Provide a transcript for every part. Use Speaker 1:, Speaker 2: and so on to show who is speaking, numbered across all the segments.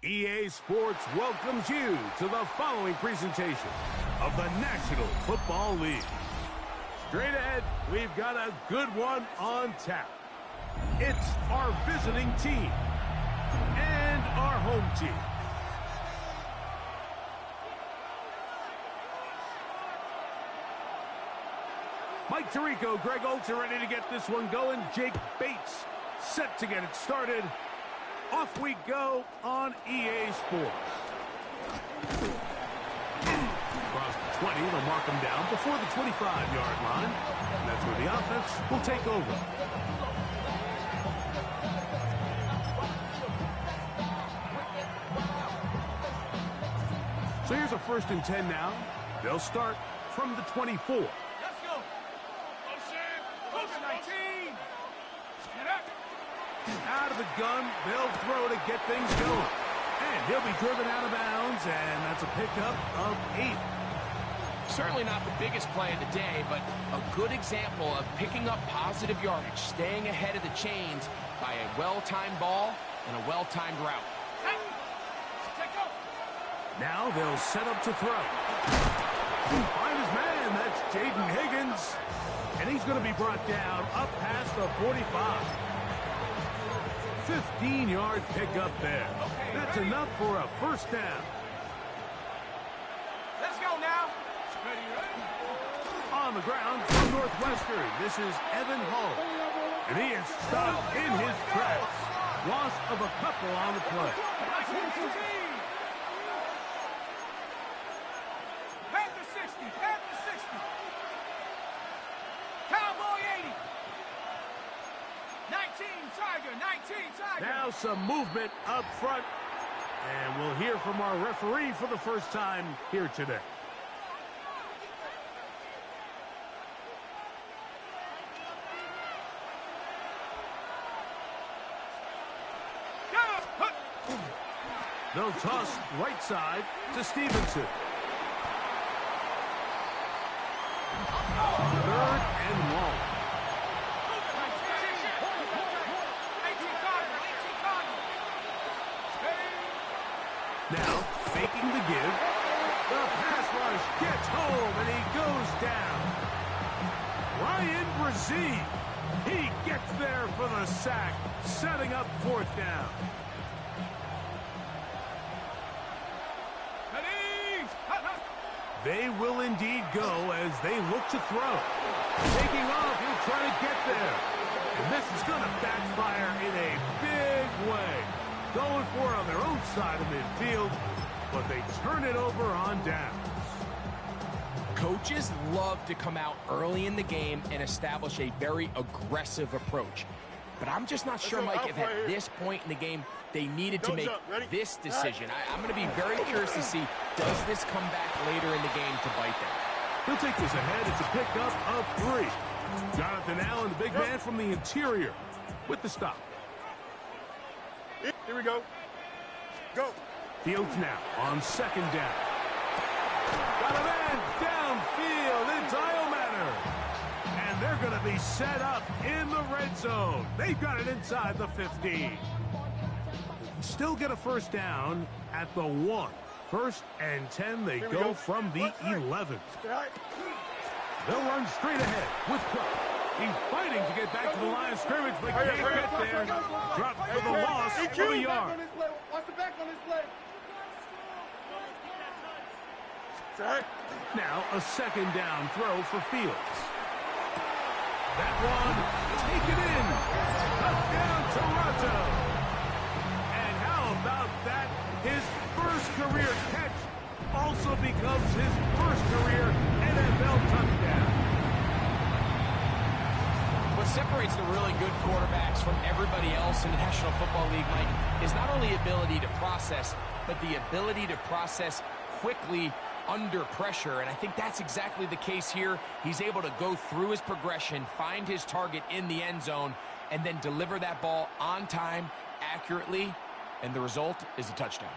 Speaker 1: EA Sports welcomes you to the following presentation of the National Football League. Straight ahead, we've got a good one on tap. It's our visiting team and our home team. Mike Tirico, Greg Olsen ready to get this one going. Jake Bates set to get it started. Off we go on EA Sports. Across the 20, they'll mark them down before the 25-yard line. And that's where the offense will take over. So here's a 1st and 10 now. They'll start from the 24. Out of the gun, they'll throw to get things going. And he'll be driven out of bounds, and that's a pickup of 8.
Speaker 2: Certainly not the biggest play of the day, but a good example of picking up positive yardage, staying ahead of the chains by a well-timed ball and a well-timed route.
Speaker 1: Now they'll set up to throw. Find his man, that's Jaden Higgins. And he's going to be brought down up past the 45. 15-yard pickup there. That's enough for a 1st down.
Speaker 3: Let's go now.
Speaker 1: On the ground from Northwestern, this is Evan Hull. And he is stopped in his tracks. Loss of a couple on the play.
Speaker 3: Head to 60, head to 60. Cowboy 80. 19 Tiger, 19 Tiger.
Speaker 1: Now some movement up front. And we'll hear from our referee for the first time here today. They'll toss right side to Stevenson. 3rd and long. Now, faking the give. The pass rush gets home, and he goes down. Ryan Brzee. He gets there for the sack, setting up 4th down. They will indeed go as they look to throw. Taking off, he'll try to get there. And this is going to backfire in a big way. Going for it on their own side of midfield, but they turn it over on downs.
Speaker 2: Coaches love to come out early in the game and establish a very aggressive approach. But I'm just not sure, Mike, if at this point in the game they needed to make this decision. I'm going to be very curious to see, does this come back later in the game to bite them?
Speaker 1: He'll take this ahead. It's a pickup of 3. Jonathan Allen, the big man from the interior, with the stop.
Speaker 4: Here we go. Go.
Speaker 1: Fields now on 2nd down. Got a man downfield. It's Iomanner. And they're going to be set up in the red zone. They've got it inside the 15. Still get a 1st down at the 1. 1st and 10, they go from the 11. They'll run straight ahead with Clark. He's fighting to get back to the line of scrimmage, but can't get there. Dropped for the loss of a yard.
Speaker 4: Watch the back on this play.
Speaker 1: Now a 2nd down throw for Fields. That one, take it in. Touchdown, Toronto. And how about that? His 1st career catch also becomes his 1st career NFL touchdown.
Speaker 2: What separates the really good quarterbacks from everybody else in the National Football League, Mike, is not only ability to process, but the ability to process quickly under pressure, and I think that's exactly the case here. He's able to go through his progression, find his target in the end zone, and then deliver that ball on time, accurately, and the result is a touchdown.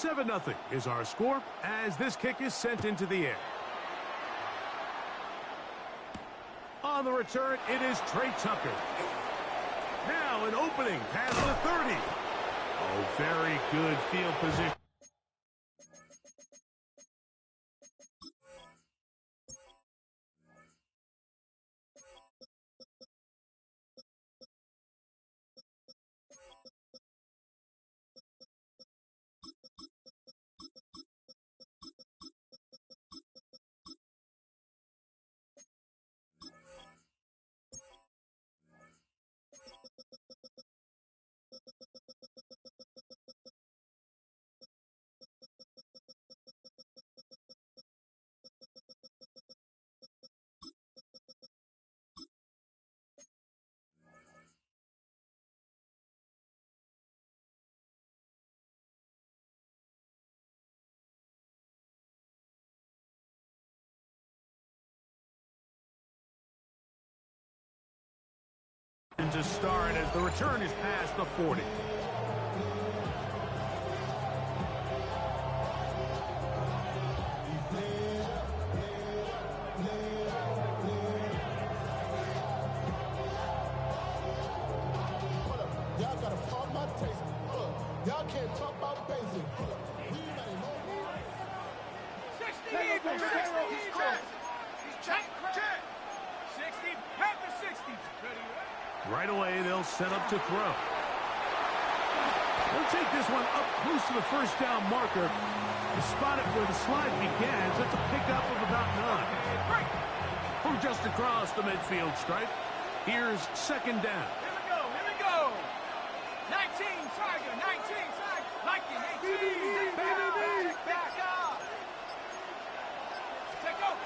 Speaker 1: 7-0 is our score as this kick is sent into the air. On the return, it is Trey Tucker. Now an opening past the 30. Oh, very good field position. To start as the return is past the 40.
Speaker 5: Y'all gotta pump my taste. Y'all can't talk about basic.
Speaker 3: 60 even. 60 even. Check. 60. Panther 60. Ready.
Speaker 1: Right away, they'll set up to throw. They'll take this one up close to the first down marker. To spot it where the slide begins, it's a pickup of about 9. From just across the midfield stripe, here's second down.
Speaker 3: Here we go. 19 Tiger. 19 Tiger. Like it. 18. Back up. Take over.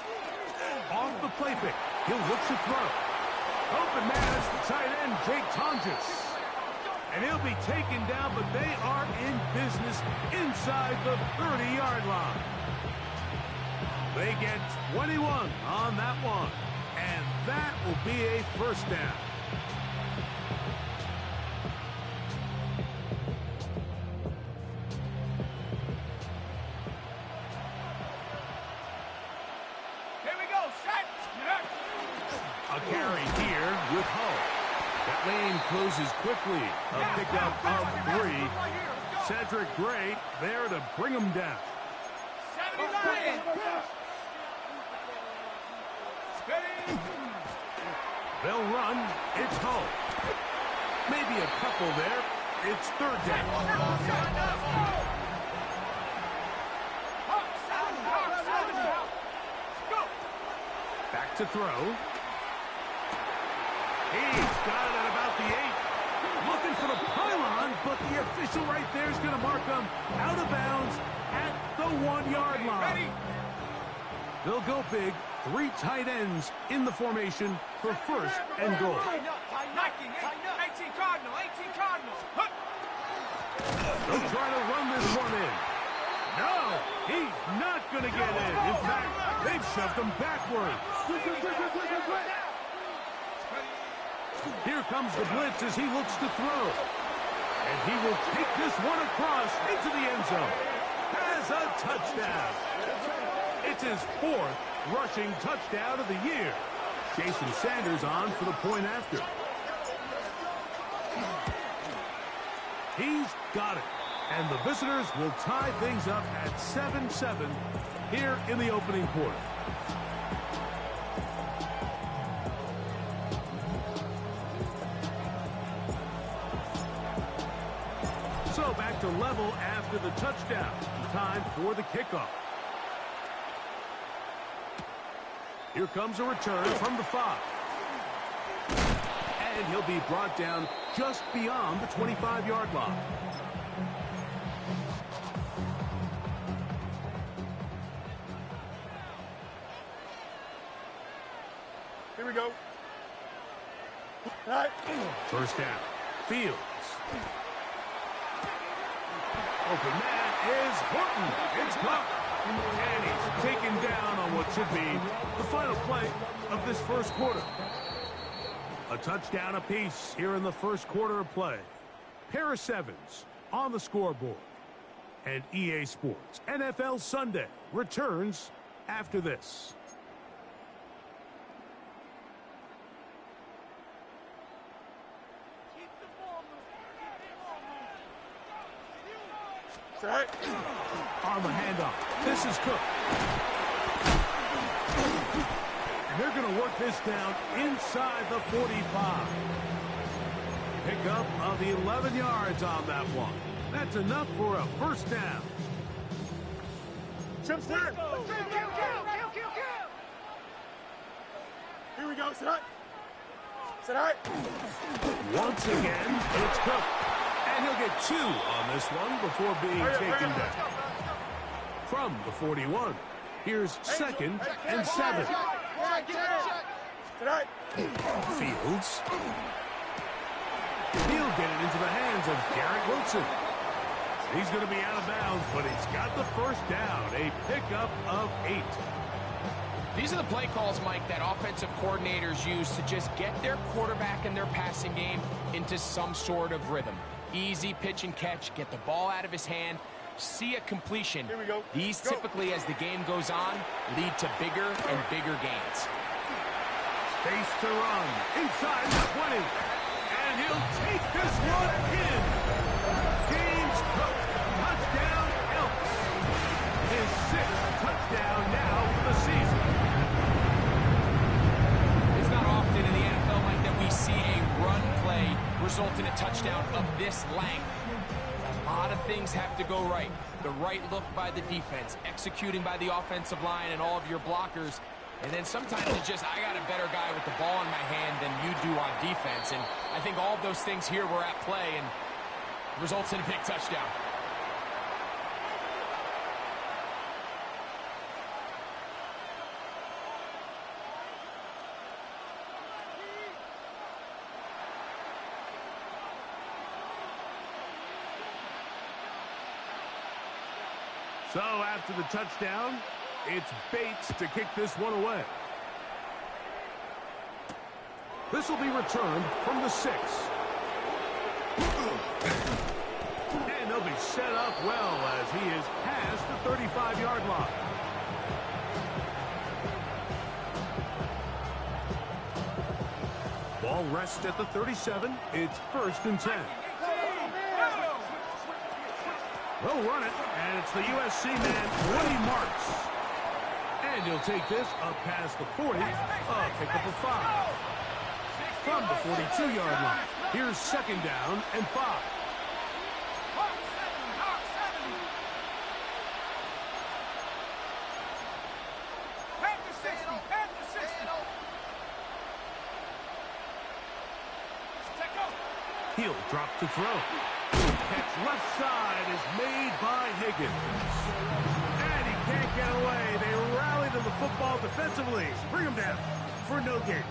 Speaker 1: Off the play fake, he'll look to throw. Open man is the tight end, Jake Tonjes. And he'll be taken down, but they are in business inside the 30-yard line. They get 21 on that one, and that will be a first down.
Speaker 3: Here we go. Set.
Speaker 1: A carry here with Hull. That lane closes quickly. A pickup of 3. Cedric Gray there to bring him down.
Speaker 3: 79.
Speaker 1: They'll run. It's Hull. Maybe a couple there. It's third down. Back to throw. He's got it at about the 8. Looking for the pylon, but the official right there is going to mark him out of bounds at the 1-yard line. They'll go big. 3 tight ends in the formation for first and goal.
Speaker 3: 18 Cardinal. 18 Cardinal.
Speaker 1: They'll try to run this one in. No, he's not going to get in. In fact, they've shoved him backwards. Here comes the blitz as he looks to throw. And he will take this one across into the end zone. Has a touchdown. It's his 4th rushing touchdown of the year. Jason Sanders on for the point after. He's got it. And the visitors will tie things up at 7-7 here in the opening quarter. So back to level after the touchdown. Time for the kickoff. Here comes a return from the 5. And he'll be brought down just beyond the 25-yard line.
Speaker 4: Here we go. All right.
Speaker 1: First down. Fields. Open man is Horton. It's caught. And he's taken down on what should be the final play of this first quarter. A touchdown apiece here in the first quarter of play. Pair of 7s on the scoreboard. And EA Sports NFL Sunday returns after this.
Speaker 4: Right.
Speaker 1: On the handoff. This is Cook. And they're going to work this down inside the 45. Pickup of 11 yards on that one. That's enough for a first down.
Speaker 4: Chip start. Here we go. Sit up. Sit up.
Speaker 1: Once again, it's Cook. And he'll get 2 on this one before being taken down. From the 41, here's 2nd and 7. Fields. He'll get it into the hands of Garrett Wilson. He's going to be out of bounds, but he's got the first down. A pickup of 8.
Speaker 2: These are the play calls, Mike, that offensive coordinators use to just get their quarterback and their passing game into some sort of rhythm. Easy pitch and catch, get the ball out of his hand, see a completion.
Speaker 4: Here we go.
Speaker 2: These typically, as the game goes on, lead to bigger and bigger gains.
Speaker 1: Space to run inside the 20. And he'll take this one in. James Cook, touchdown Elks. His 6th touchdown now for the season.
Speaker 2: It's not often in the NFL, Mike, that we see a run play result in a touchdown of this length. A lot of things have to go right. The right look by the defense, executing by the offensive line and all of your blockers. And then sometimes it's just, I got a better guy with the ball in my hand than you do on defense. And I think all of those things here were at play and results in a big touchdown.
Speaker 1: So after the touchdown, it's Bates to kick this one away. This will be returned from the 6. And they'll be set up well as he is past the 35-yard line. Ball rests at the 37. It's 1st and 10. They'll run it, and it's the USC man, Woody Marks. And he'll take this up past the 40, a pickup of 5. From the 42-yard line, here's 2nd down and 5. He'll drop to throw. Catch left side is made by Higgins. And he can't get away. They rally to the football defensively. Bring him down for no gain.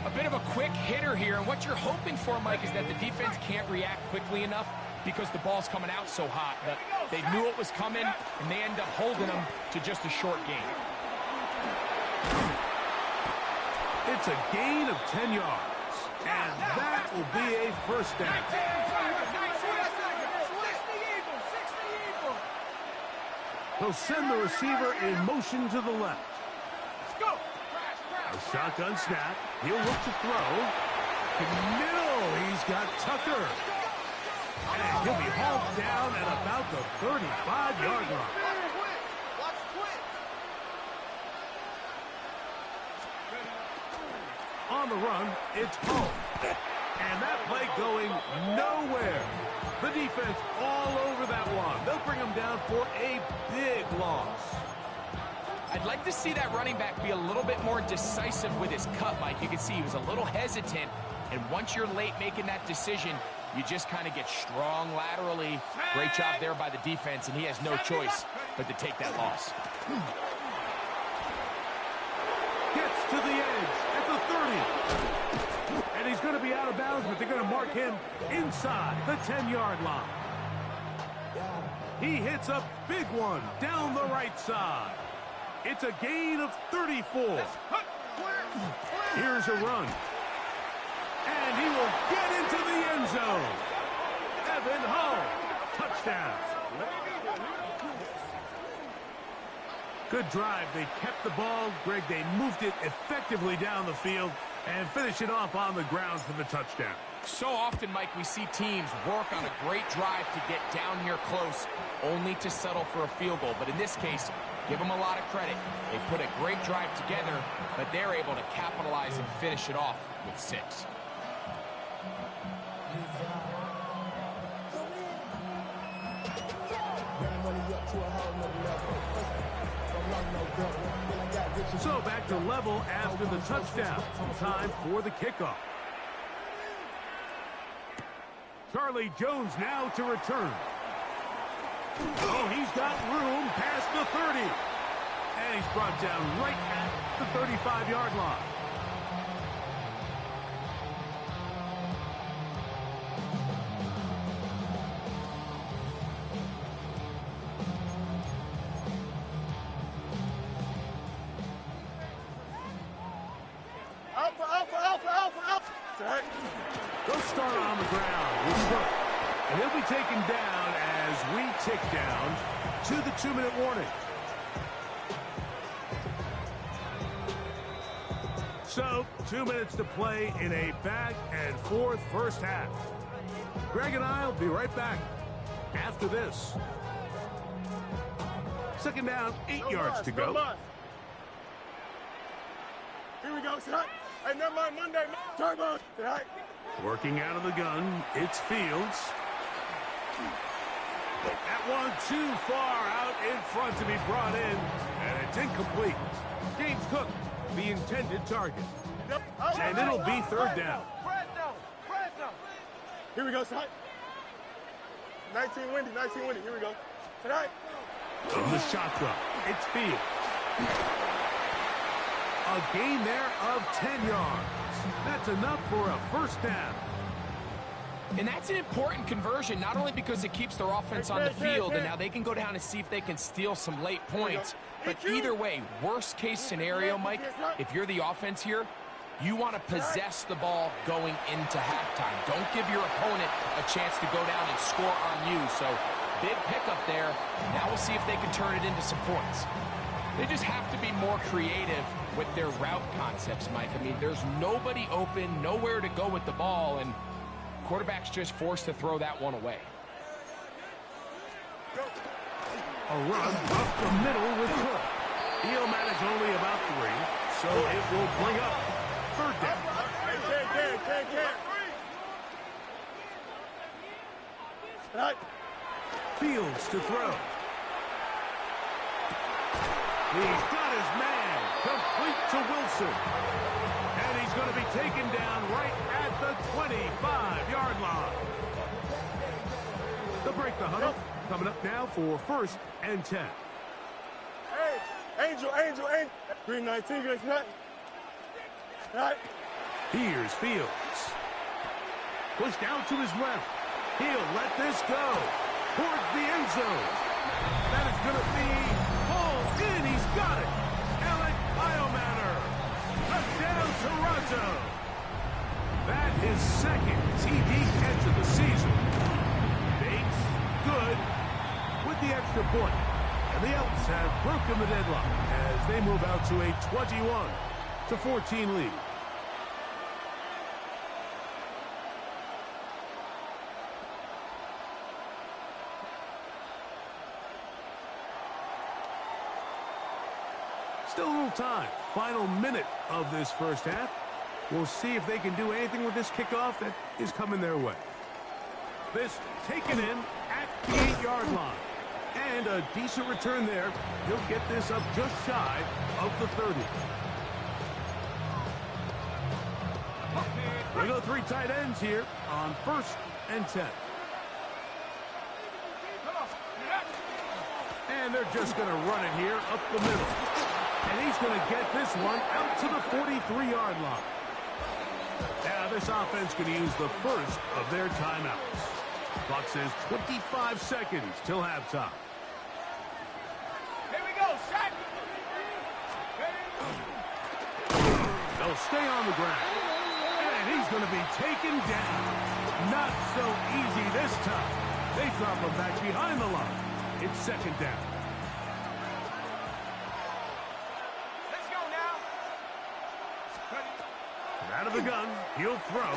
Speaker 2: A bit of a quick hitter here, and what you're hoping for, Mike, is that the defense can't react quickly enough because the ball's coming out so hot. But they knew it was coming, and they end up holding them to just a short gain.
Speaker 1: It's a gain of 10 yards, and that will be a first down. He'll send the receiver in motion to the left. A shotgun snap. He'll look to throw. In the middle, he's got Tucker. And he'll be hauled down at about the 35-yard line. On the run, it's home. And that play going nowhere. The defense all over that one. They'll bring him down for a big loss.
Speaker 2: I'd like to see that running back be a little bit more decisive with his cut, Mike. You can see he was a little hesitant, and once you're late making that decision, you just kind of get strong laterally. Great job there by the defense, and he has no choice but to take that loss.
Speaker 1: Gets to the edge at the 30. And he's going to be out of bounds, but they're going to mark him inside the 10-yard line. He hits a big one down the right side. It's a gain of 34. Here's a run. And he will get into the end zone. Evan Hull, touchdown. Good drive. They kept the ball. Greg, they moved it effectively down the field and finish it off on the ground for the touchdown.
Speaker 2: So often, Mike, we see teams work on a great drive to get down here close, only to settle for a field goal. But in this case, give them a lot of credit. They put a great drive together, but they're able to capitalize and finish it off with 6.
Speaker 1: So back to level after the touchdown. Time for the kickoff. Charlie Jones now to return. Oh, he's got room past the 30. And he's brought down right at the 35-yard line. They'll start on the ground with Cook. And he'll be taken down as we tick down to the 2-minute warning. So, 2 minutes to play in a back-and-forth first half. Greg and I will be right back after this. Second down, 8 yards to go.
Speaker 4: Here we go, son. Hey, never mind Monday. Turbo. Right.
Speaker 1: Working out of the gun, it's Fields. That one too far out in front to be brought in, and it's incomplete. James Cook, the intended target.
Speaker 4: Yep.
Speaker 1: And it'll be third down.
Speaker 4: Here we go, son. 19 windy. Here we go. Tonight.
Speaker 1: From the shotgun, it's Fields. A gain there of 10 yards. That's enough for a first down.
Speaker 2: And that's an important conversion, not only because it keeps their offense on the field, and now they can go down and see if they can steal some late points. But either way, worst case scenario, Mike, if you're the offense here, you want to possess the ball going into halftime. Don't give your opponent a chance to go down and score on you. So big pickup there. Now we'll see if they can turn it into some points. They just have to be more creative with their route concepts, Mike. I mean, there's nobody open, nowhere to go with the ball, and quarterback's just forced to throw that one away.
Speaker 1: A run up the middle with Cook. He'll manage only about 3, so it will bring up third down.
Speaker 4: Right.
Speaker 1: Fields to throw. He's got his man, complete to Wilson. And he's going to be taken down right at the 25-yard line. They'll break the huddle. Coming up now for 1st and 10.
Speaker 4: Hey, Angel. Green 19, guys, right.
Speaker 1: Here's Fields. Pushed out to his left. He'll let this go towards the end zone. That is going to be pulled in. He's got it. Alec Iomanner. Touchdown, Toronto. That is 2nd TD catch of the season. Bates, good with the extra point. And the Elks have broken the deadlock as they move out to a 21-14 lead. Still a little time. Final minute of this first half. We'll see if they can do anything with this kickoff that is coming their way. This taken in at the 8-yard line. And a decent return there. He'll get this up just shy of the 30. We go 3 tight ends here on 1st and 10. And they're just going to run it here up the middle. And he's going to get this one out to the 43-yard line. Now this offense going to use the first of their timeouts. Clock says 25 seconds till halftime.
Speaker 3: Here we go, set.
Speaker 1: They'll stay on the ground. And he's going to be taken down. Not so easy this time. They drop him back behind the line. It's 2nd down. the gun. He'll throw.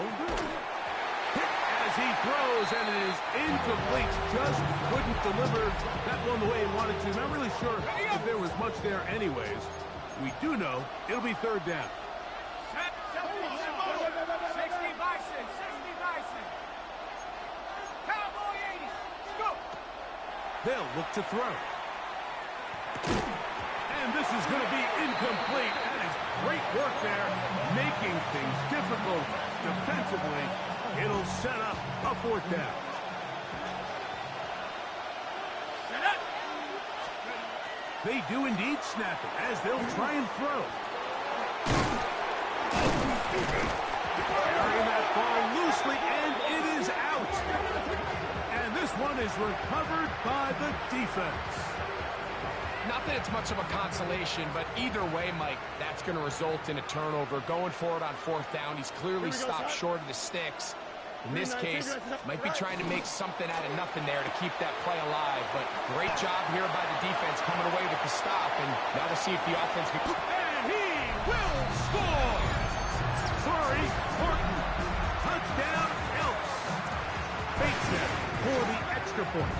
Speaker 1: As he throws, and it is incomplete. Just couldn't deliver that one the way he wanted to. Not really sure if there was much there anyways. We do know it'll be third down.
Speaker 3: 60 Bison, 60 Bison. Cowboy 80, go.
Speaker 1: They'll look to throw. And this is going to be incomplete. That is great work there, making things difficult defensively. It'll set up a fourth down. They do indeed snap it as they'll try and throw. Carrying that ball loosely, and it is out. And this one is recovered by the defense.
Speaker 2: Not that it's much of a consolation, but either way, Mike, that's going to result in a turnover. Going forward on fourth down, he's clearly stopped short of the sticks. In this case, might be trying to make something out of nothing there to keep that play alive. But great job here by the defense coming away with the stop. And now we'll see if the offense can...
Speaker 1: And he will score! Sorry, Horton. Touchdown, Elks. Bates it for the extra point.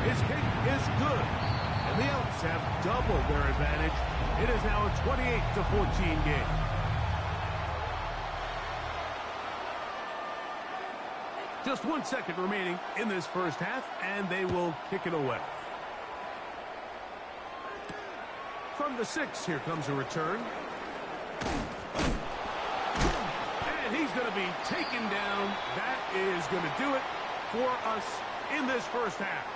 Speaker 1: His kick is good. And the Elks have doubled their advantage. It is now a 28-14 game. Just 1 second remaining in this first half, and they will kick it away. From the 6, here comes a return. And he's going to be taken down. That is going to do it for us in this first half.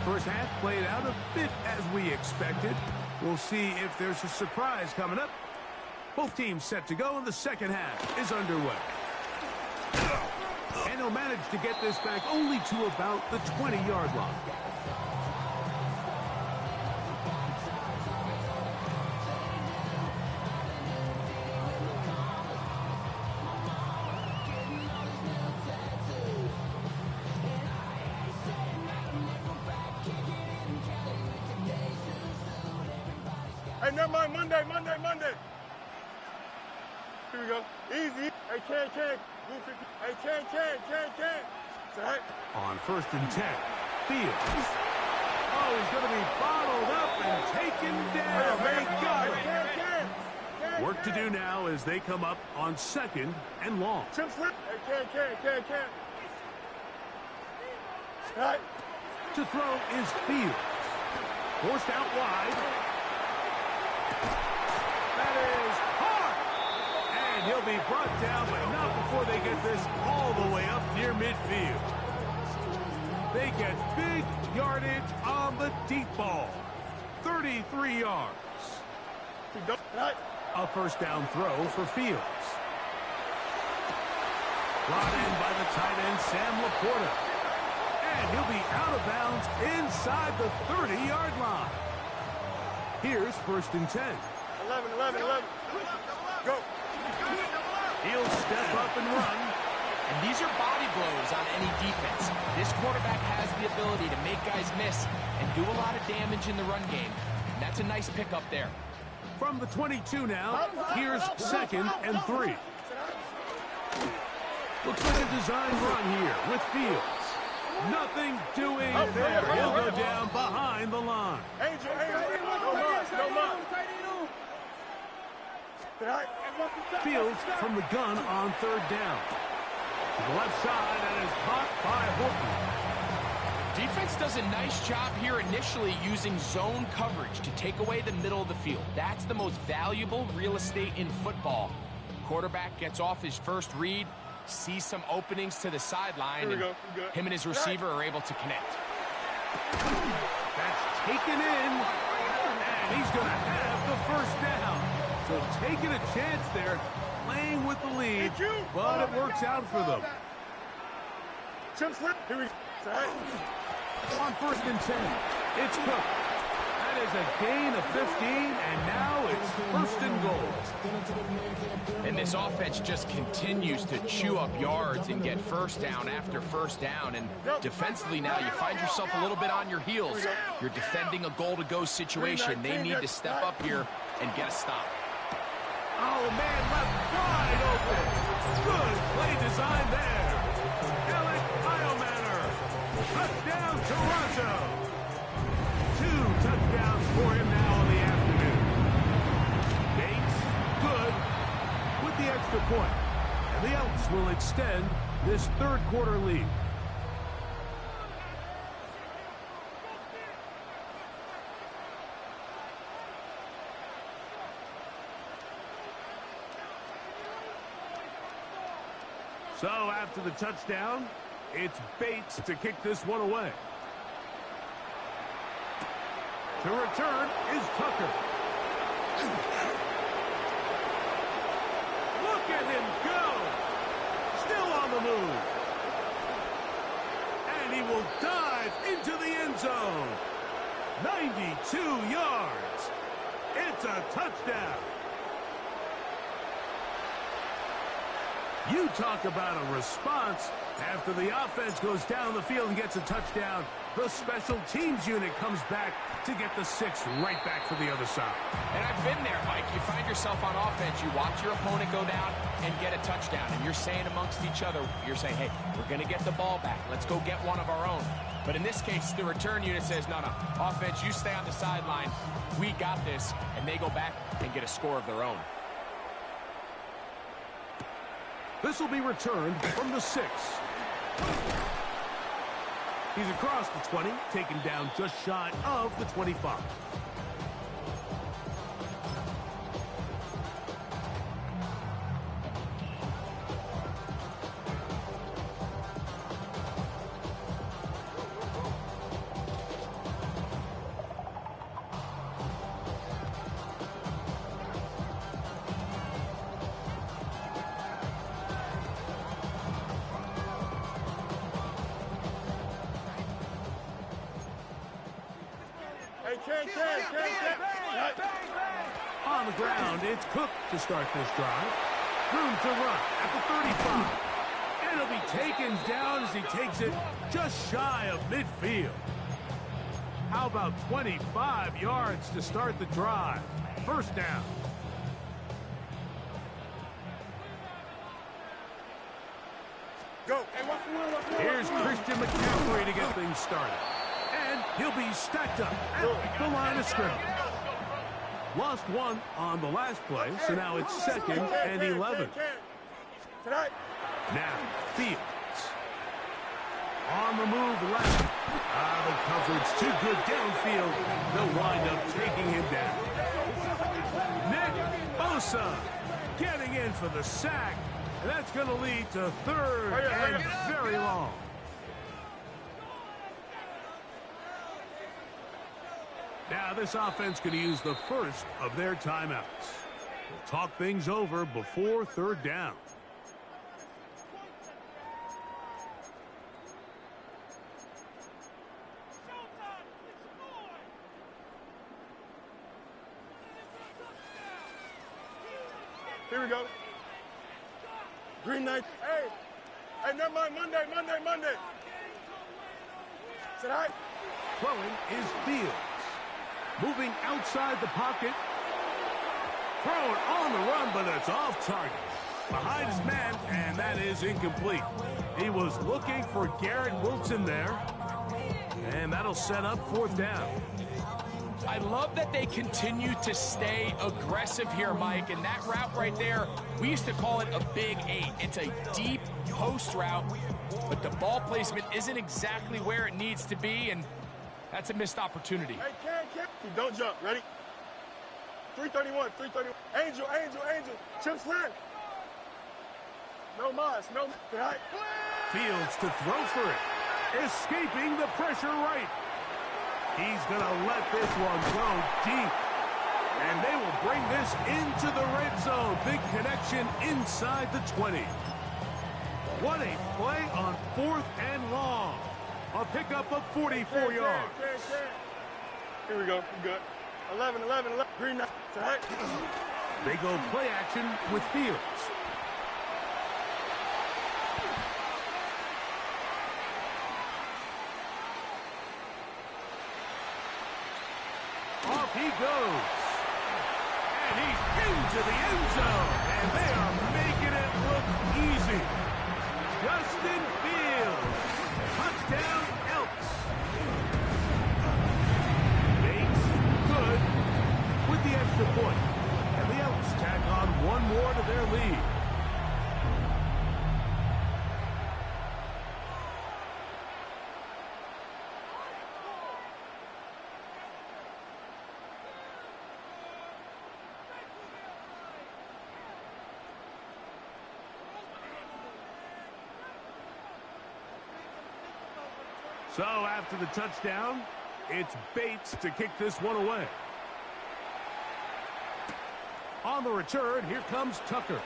Speaker 1: First half played out a bit as we expected. We'll see if there's a surprise coming up. Both teams set to go, and the second half is underway. And he'll manage to get this back only to about the 20-yard line.
Speaker 4: Hey, never mind. Monday. Here we go. Easy. Hey, can. Move 50. Hey, can. Say, hey.
Speaker 1: On 1st and 10, Fields. Oh, he's going to be bottled up and taken down. They got him. Work to do now as they come up on 2nd and long.
Speaker 4: Chip slip. Hey, can. Hey.
Speaker 1: To throw is Fields. Forced out wide. That is hard. And he'll be brought down, but not before they get this all the way up near midfield. They get big yardage on the deep ball. 33 yards. A first down throw for Fields. Brought in by the tight end, Sam Laporta. And he'll be out of bounds inside the 30-yard line. Here's 1st and 10.
Speaker 4: 11. Go.
Speaker 1: He'll step up and run.
Speaker 2: And these are body blows on any defense. This quarterback has the ability to make guys miss and do a lot of damage in the run game. And that's a nice pickup there.
Speaker 1: From the 22 now, here's 2nd and 3. Looks like a design run here with Fields. Nothing doing there. He'll go down behind the line.
Speaker 4: Angel. No mark.
Speaker 1: Fields from the gun on 3rd down. To the left side, and is caught by Horton.
Speaker 2: Defense does a nice job here initially using zone coverage to take away the middle of the field. That's the most valuable real estate in football. Quarterback gets off his first read, sees some openings to the sideline, and him and his receiver are able to connect.
Speaker 1: That's taken in, and he's going to have the first down. So taking a chance there, playing with the lead, but it works out for them.
Speaker 4: Chip slip. Here we go.
Speaker 1: On 1st and 10, it's Cook. That is a gain of 15, and now it's first and goal.
Speaker 2: And this offense just continues to chew up yards and get first down after first down. And defensively now, you find yourself a little bit on your heels. You're defending a goal-to-go situation. They need to step up here and get a stop.
Speaker 1: Oh, man, left wide open. Good play design there. Alec Iomanner. Touchdown, Toronto. 2 touchdowns for him now in the afternoon. Bates, good, with the extra point. And the Elks will extend this third quarter lead. So after the touchdown, it's Bates to kick this one away. To return is Tucker. Look at him go! Still on the move. And he will dive into the end zone. 92 yards. It's a touchdown. You talk about a response. After the offense goes down the field and gets a touchdown, the special teams unit comes back to get the 6 right back for the other side.
Speaker 2: And I've been there, Mike. You find yourself on offense, you watch your opponent go down and get a touchdown, and you're saying amongst each other, you're saying, hey, we're going to get the ball back. Let's go get one of our own. But in this case, the return unit says, no, offense, you stay on the sideline. We got this, and they go back and get a score of their own.
Speaker 1: This will be returned from the 6. He's across the 20, taken down just shy of the 25. On the ground, it's Cook to start this drive. Room to run at the 35. And it'll be taken down as he takes it just shy of midfield. How about 25 yards to start the drive? First down.
Speaker 4: Go.
Speaker 1: Here's Christian McCaffrey to get things started. And he'll be stacked up at the line of scrimmage. Lost 1 on the last play, so now it's 2nd and 11. Now, Fields. On the move left. The coverage too good downfield. They'll wind up taking him down. Nick Bosa getting in for the sack. And that's going to lead to 3rd and very long. Now this offense going to use the first of their timeouts. We'll talk things over before 3rd down.
Speaker 4: Here we go. Green Knight. Hey, never mind. Monday. Said hi.
Speaker 1: Throwing is Fields. Moving outside the pocket. Thrown on the run, but it's off target. Behind his man, and that is incomplete. He was looking for Garrett Wilson there. And that'll set up 4th down.
Speaker 2: I love that they continue to stay aggressive here, Mike. And that route right there, we used to call it a big 8. It's a deep post route, but the ball placement isn't exactly where it needs to be, and that's a missed opportunity.
Speaker 4: Hey, can't. Don't jump. Ready? 331. Angel. Chip slant. No mas. Right.
Speaker 1: Fields to throw for it. Escaping the pressure right. He's going to let this one go deep. And they will bring this into the red zone. Big connection inside the 20. What a play on 4th and long. A pickup of 44 yards.
Speaker 4: Here we go. We good. 11, 11, 11. Green knight. Right.
Speaker 1: They go play action with Fields. Off he goes. And he's into the end zone. And they are making it look easy. Justin Fields. Touchdown, Elks. Bates, good with the extra point. And the Elks tack on one more to their lead. So after the touchdown, it's Bates to kick this one away. On the return, here comes Tucker.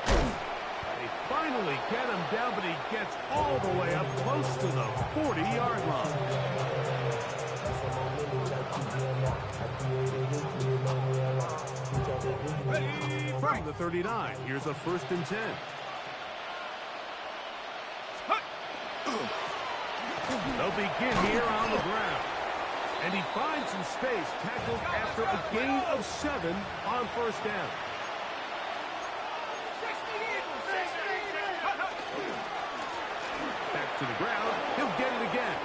Speaker 1: They finally get him down, but he gets all the way up close to the 40-yard line. From the 39, here's a 1st and 10. They'll begin here on the ground. And he finds some space, tackled after a gain of 7 on 1st down. Back to the ground. He'll get it again.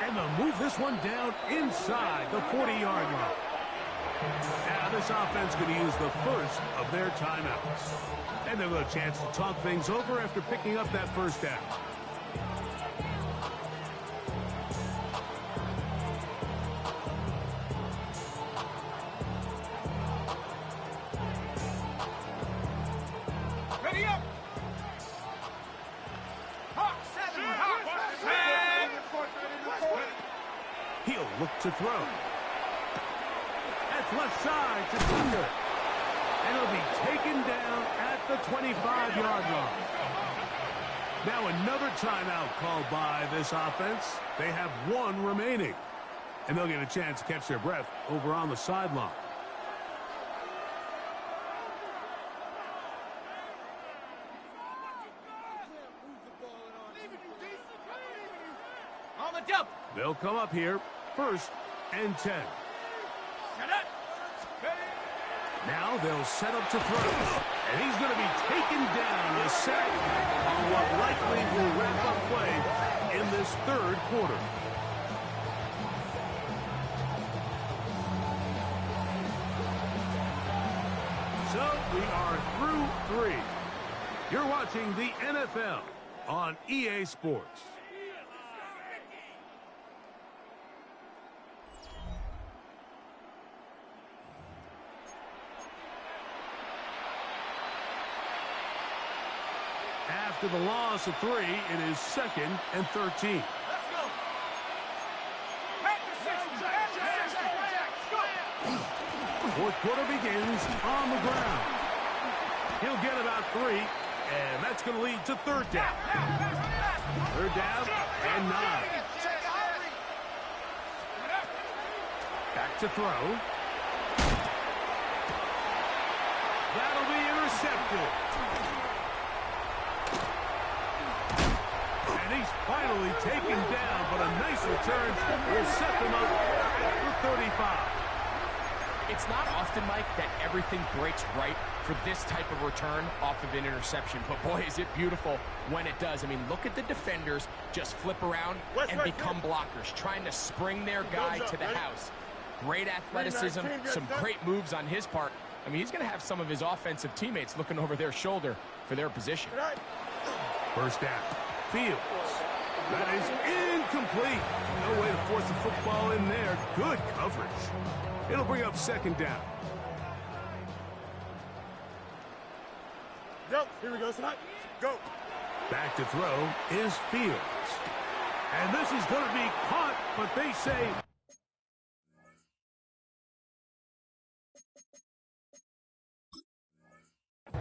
Speaker 1: And they'll move this one down inside the 40-yard line. Now this offense going to use the first of their timeouts. And they'll have a chance to talk things over after picking up that 1st down. Look to throw. That's left side to Tucker. And it'll be taken down at the 25-yard line. Now another timeout called by this offense. They have 1 remaining. And they'll get a chance to catch their breath over on the sideline.
Speaker 3: On the double.
Speaker 1: They'll come up here. 1st and 10. Now they'll set up to throw. And he's going to be taken down a sack on what likely will wrap up play in this 3rd quarter. So we are through 3. You're watching the NFL on EA Sports. After the loss of 3, it is 2nd and 13.
Speaker 3: Let's go.
Speaker 1: 4th quarter begins on the ground. He'll get about 3, and that's going to lead to 3rd down. 3rd down and 9. Back to throw. That'll be intercepted. And he's finally taken down, but a nice return will set them up at the 35.
Speaker 2: It's not often, Mike, that everything breaks right for this type of return off of an interception. But, boy, is it beautiful when it does. I mean, look at the defenders just flip around and become blockers, trying to spring their guy to the house. Great athleticism, some great moves on his part. I mean, he's going to have some of his offensive teammates looking over their shoulder for their position.
Speaker 1: 1st down. Fields. That is incomplete. No way to force the football in there. Good coverage. It'll bring up 2nd down.
Speaker 4: Go. Here we go, tonight. Go.
Speaker 1: Back to throw is Fields. And this is going to be caught, but they say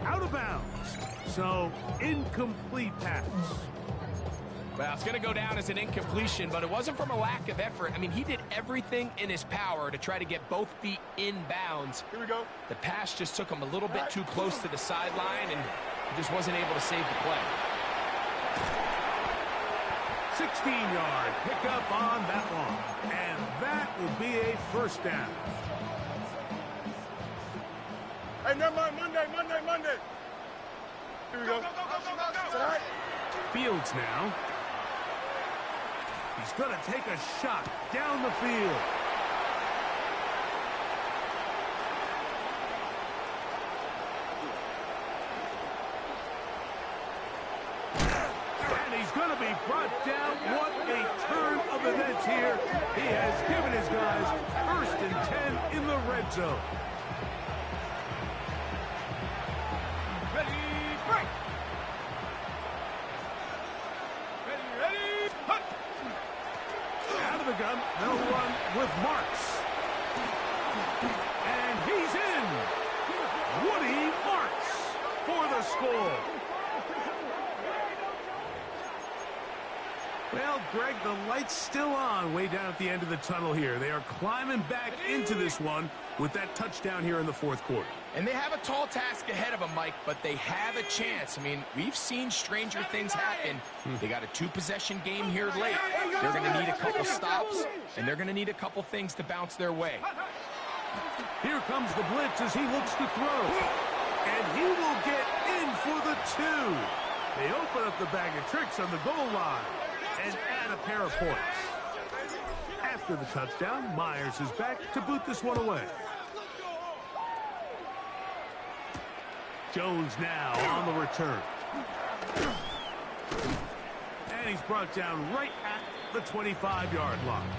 Speaker 1: out of bounds. So, incomplete pass.
Speaker 2: Well, it's going to go down as an incompletion, but it wasn't from a lack of effort. I mean, he did everything in his power to try to get both feet in bounds.
Speaker 4: Here we go.
Speaker 2: The pass just took him a little bit too close to the sideline, and he just wasn't able to save the play.
Speaker 1: 16-yard pickup on that one. And that will be a first down.
Speaker 4: Hey, never mind. Monday. Here we go. Tonight.
Speaker 1: Fields now. He's going to take a shot down the field. And he's going to be brought down. What a turn of events here. He has given his guys 1st and 10 in the red zone.
Speaker 3: Ready, break. Ready, hunt.
Speaker 1: Out of the gun, they'll run with Marks. And he's in. Woody Marks for the score. Well, Greg, the light's still on way down at the end of the tunnel here. They are climbing back into this one with that touchdown here in the 4th quarter.
Speaker 2: And they have a tall task ahead of them, Mike, but they have a chance. I mean, we've seen stranger things happen. They got a 2-possession game here late. They're going to need a couple stops, and they're going to need a couple things to bounce their way.
Speaker 1: Here comes the blitz as he looks to throw. And he will get in for the 2. They open up the bag of tricks on the goal line and add a pair of points. After the touchdown, Myers is back to boot this one away. Jones now on the return. And he's brought down right at the 25-yard line.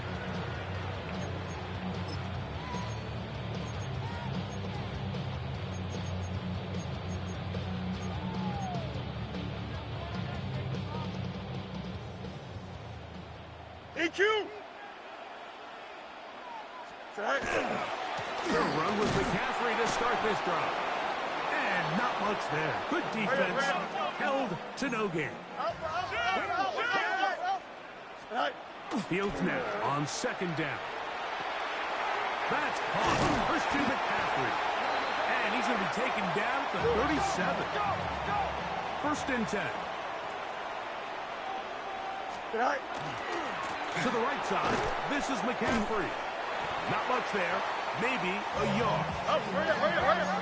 Speaker 4: EQ. Tonight.
Speaker 1: They'll run with McCaffrey to start this drive. And not much there. Good defense. Held to no gain. Fields now on 2nd down. That's caught. Christian McCaffrey. And he's going to be taken down to 37. 1st and 10. To the right side, this is McCaffrey. Not much there. Maybe a yard.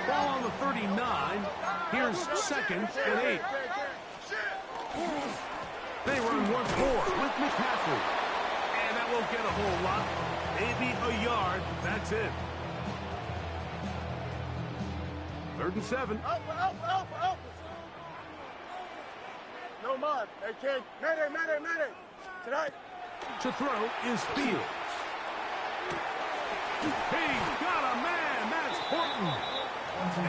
Speaker 1: Ball on the 39. Here's 2nd and 8. They run once more with McCaffrey. And that won't get a whole lot. Maybe a yard. That's it. 3rd and 7.
Speaker 4: No mod. Hey, kid. Mayday. Tonight.
Speaker 1: To throw is Fields. He's got a man. That's Horton.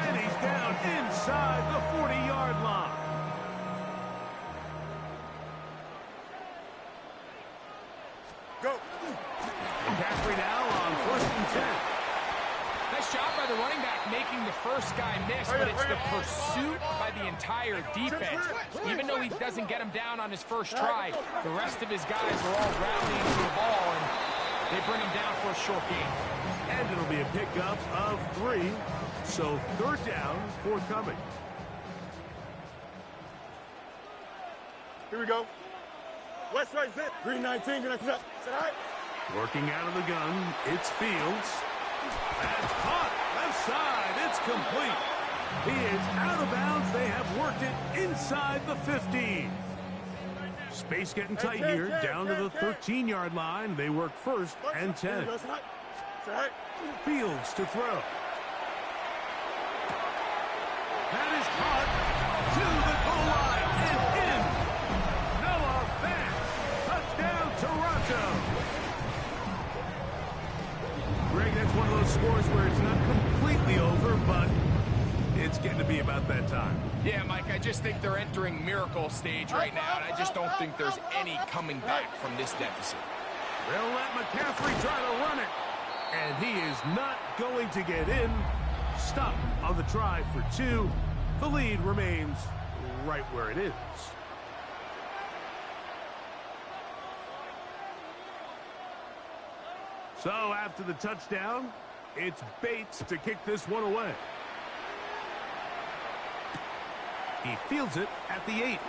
Speaker 1: And he's down inside the 40-yard line.
Speaker 4: Go.
Speaker 1: McCaffrey now on 1st and 10.
Speaker 2: Nice job by the running back making the first guy miss, but it's the pursuit by the entire defense. Even though he doesn't get him down on his first try, the rest of his guys are all rallying to the ball, and they bring him down for a short gain.
Speaker 1: And it'll be a pickup of 3. So 3rd down, forthcoming.
Speaker 4: Here we go. West right zip. Green 19. Tonight.
Speaker 1: Working out of the gun, it's Fields. That's caught. Left side. It's complete. He is out of bounds. They have worked it inside the 15. Space getting tight here. Down to the 13-yard line. They work 1st and 10. Fields to throw. That is caught to the goal line and in. Noah Fant. Touchdown, Toronto. Greg, that's one of those scores where it's not completely over, but it's getting to be about that time.
Speaker 2: Yeah, Mike, I just think they're entering miracle stage right now, and I just don't think there's any coming back from this deficit.
Speaker 1: They'll let McCaffrey try to run it, and he is not going to get in. Stop on the try for 2. The lead remains right where it is. So after the touchdown, it's Bates to kick this one away. He fields it at the 8.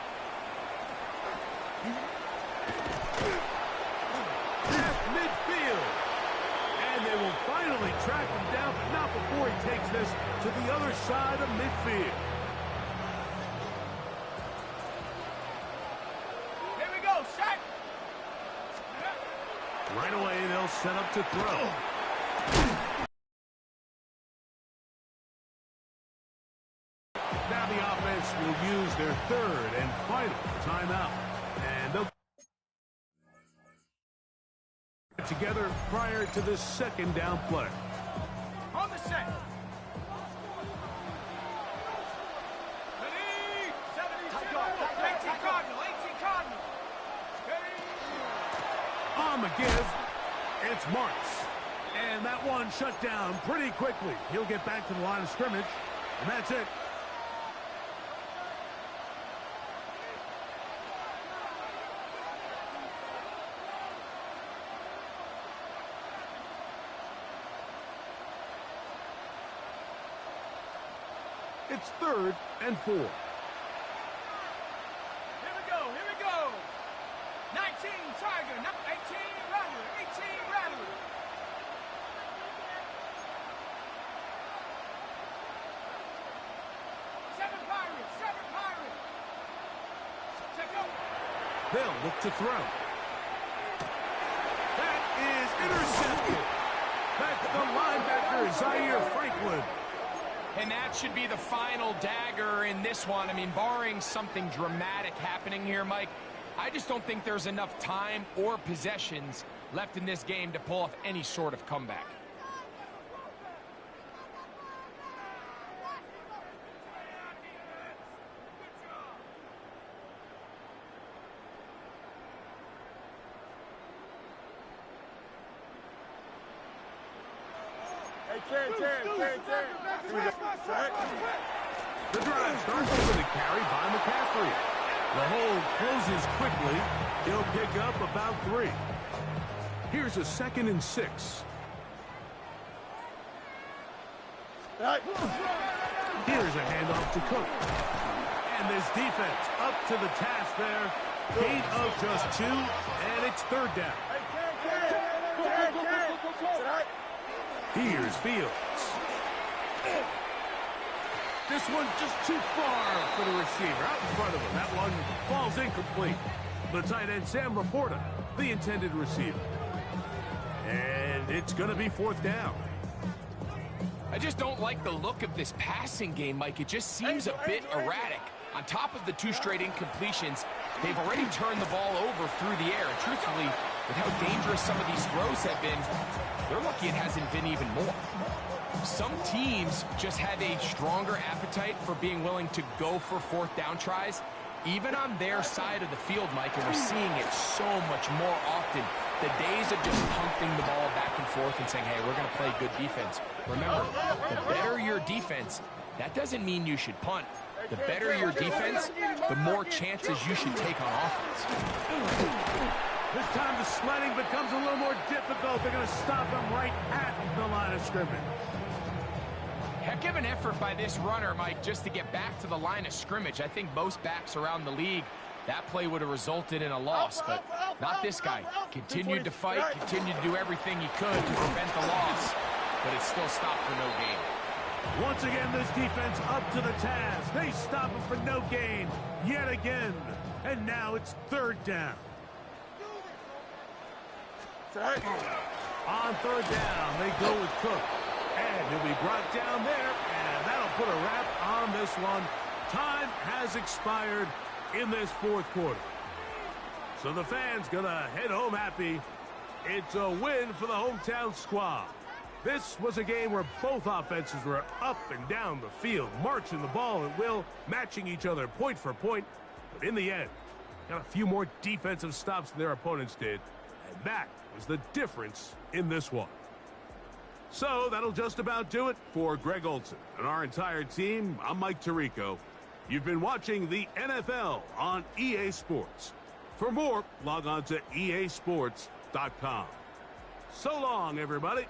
Speaker 1: At midfield. And they will finally track him down, but not before he takes this to the other side of midfield.
Speaker 3: Here we go, set.
Speaker 1: Right away, they'll set up to throw. Now the offense will use their third and final timeout. And they'll get together prior to this second down play.
Speaker 3: On the set. Ready? 72. 18 Cardinal. 18 Cardinal.
Speaker 1: On the give, it's Marks. And that one shut down pretty quickly. He'll get back to the line of scrimmage, and that's it. It's 3rd and 4.
Speaker 3: Here we go. Here we go. 19 Tiger. 18 Rattler. 18 Rattler. Seven Pirates. Check out.
Speaker 1: They'll look to throw. That is intercepted. That's the linebacker, Zaire Franklin.
Speaker 2: And that should be the final dagger in this one. I mean, barring something dramatic happening here, Mike, I just don't think there's enough time or possessions left in this game to pull off any sort of comeback.
Speaker 1: The drive starts with a carry by McCaffrey. The hole closes quickly. He'll pick up about 3. Here's a 2nd and 6. Here's a handoff to Cook. And this defense up to the task there. Gain of just 2, and it's 3rd down. Here's Fields. This one just too far for the receiver. Out in front of him. That one falls incomplete. The tight end, Sam Laporta, the intended receiver. And it's going to be 4th down.
Speaker 2: I just don't like the look of this passing game, Mike. It just seems a bit erratic. On top of the 2 straight incompletions, they've already turned the ball over through the air. And truthfully, with how dangerous some of these throws have been, they're lucky it hasn't been even more. Some teams just have a stronger appetite for being willing to go for 4th down tries, even on their side of the field, Mike, and we're seeing it so much more often. The days of just pumping the ball back and forth and saying, hey, we're going to play good defense. Remember, the better your defense, that doesn't mean you should punt. The better your defense, the more chances you should take on offense.
Speaker 1: This time the sledding becomes a little more difficult. They're going to stop him right at the line of scrimmage.
Speaker 2: Heck of an effort by this runner, Mike, just to get back to the line of scrimmage. I think most backs around the league, that play would have resulted in a loss, but not this guy. Continued to fight, continued to do everything he could to prevent the loss, but it still stopped for no gain.
Speaker 1: Once again, this defense up to the task. They stop him for no gain yet again. And now it's 3rd down. On 3rd down, they go with Cook. And he'll be brought down there, and that'll put a wrap on this one. Time has expired in this 4th quarter. So the fans gonna head home happy. It's a win for the hometown squad. This was a game where both offenses were up and down the field, marching the ball at will, matching each other point for point. But in the end, got a few more defensive stops than their opponents did, and that was the difference in this one. So that'll just about do it for Greg Olsen and our entire team. I'm Mike Tirico. You've been watching the NFL on EA Sports. For more, log on to easports.com. So long, everybody.